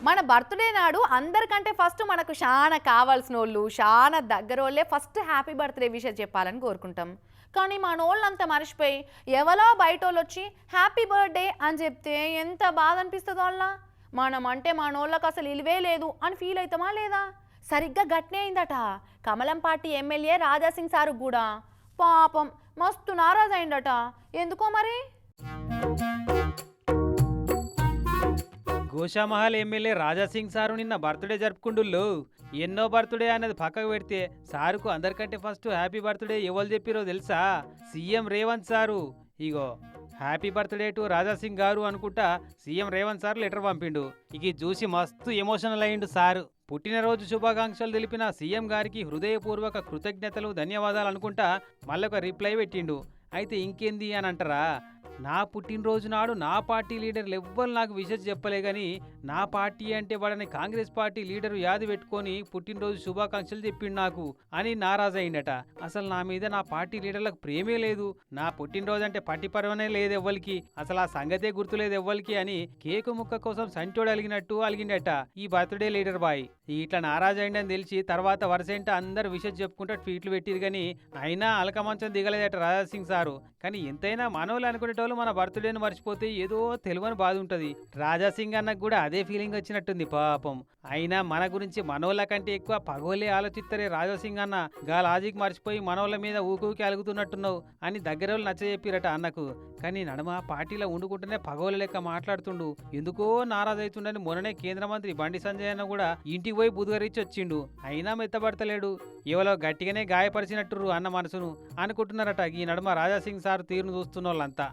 మన బర్త్డే నాడు అందరికంటే ఫస్ట్ మనకు చాలా కావాల్సిన వాళ్ళు చాలా దగ్గర వాళ్ళే ఫస్ట్ హ్యాపీ బర్త్డే విషయం చెప్పాలని కోరుకుంటాం. కానీ మనోళ్ళంతా మర్చిపోయి ఎవరో బయట వాళ్ళు వచ్చి హ్యాపీ బర్త్డే అని చెప్తే ఎంత బాధ అనిపిస్తుందో వాళ్ళ. మనం అంటే మనోళ్ళకి అసలు ఇలువే లేదు అని ఫీల్ అవుతామా లేదా? సరిగ్గా గట్నే అయిందట కమలం పార్టీ ఎమ్మెల్యే రాజాసింగ్ సారు కూడా. పాపం మస్తు నారాజ్ అయిందట. ఎందుకో మరి. గోషామహల్ ఎమ్మెల్యే రాజాసింగ్ సారు నిన్న బర్త్డే జరుపుకుంటుళ్ళు. ఎన్నో బర్త్డే అనేది పక్కకు పెడితే సారుకు అందరికంటే ఫస్ట్ హ్యాపీ బర్త్డే ఎవరు చెప్పిరో తెలుసా? CM Revanth sir. Ego happy birthday to Raja Singh గారు అనుకుంటా సీఎం రేవంత్ సార్ లెటర్ పంపిండు. ఇక చూసి మస్తు ఎమోషనల్ అయ్యిండు సారు. పుట్టినరోజు శుభాకాంక్షలు తెలిపిన సీఎం గారికి హృదయపూర్వక కృతజ్ఞతలు ధన్యవాదాలు అనుకుంటా మళ్ళొక రిప్లై పెట్టిండు. అయితే ఇంకేంది అని అంటారా, నా పుట్టినరోజు నాడు నా పార్టీ లీడర్లు ఎవ్వరు నాకు విషయం చెప్పలే గాని నా పార్టీ అంటే వాడని కాంగ్రెస్ పార్టీ లీడరు యాది పెట్టుకొని పుట్టినరోజు శుభాకాంక్షలు చెప్పిండు నాకు అని నారాజు అయిందట. అసలు నా మీద నా పార్టీ లీడర్లకు ప్రేమే లేదు, నా పుట్టినరోజు అంటే పట్టిపరవనే లేదు ఎవ్వరికి, అసలు ఆ సంగతే గుర్తులేదు ఎవ్వరికి అని కేకు ముక్క కోసం సంచోడు అలిగినట్టు అలిగిండట ఈ బర్త్డే లీడర్ బాయ్. ఇట్లా నారాజు అయిందని తెలిసి తర్వాత వరుసంట అందరు విషయం చెప్పుకుంటా ట్వీట్లు పెట్టిరు గాని అయినా అలకమంచం దిగలేదట రాజాసింగ్ సారు. కానీ ఎంతైనా మనోళ్ళు అనుకునేటోళ్ళు మన బర్త్డేను మర్చిపోతే ఏదో తెలియని బాధ ఉంటది. రాజాసింగ్ అన్నకు కూడా అదే ఫీలింగ్ వచ్చినట్టుంది పాపం. అయినా మన గురించి మనోళ్ళ కంటే ఎక్కువ పగోలే ఆలోచిస్తారే రాజాసింగ్ అన్న. గా లాజిక్ మర్చిపోయి మనోళ్ళ మీద ఊకూకి అలుగుతున్నట్టున్నావు అని దగ్గర వాళ్ళు నచ్చజెప్పిరట అన్నకు. కానీ నడుమ పార్టీలో ఉండుకుంటేనే పగోల లెక్క మాట్లాడుతుండు, ఎందుకో నారాజైతుండని మొన్ననే కేంద్ర మంత్రి బండి సంజయ్ అన్న కూడా ఇంటికి పోయి బుధగరించి వచ్చిండు. అయినా మెత్తబడతలేడు. ఎవరో గట్టిగానే గాయపరిచినట్టురు అన్న మనసును అనుకుంటున్నారట ఈ నడుమ రాజాసింగ్ సార్ తీరును చూస్తున్న వాళ్ళంతా.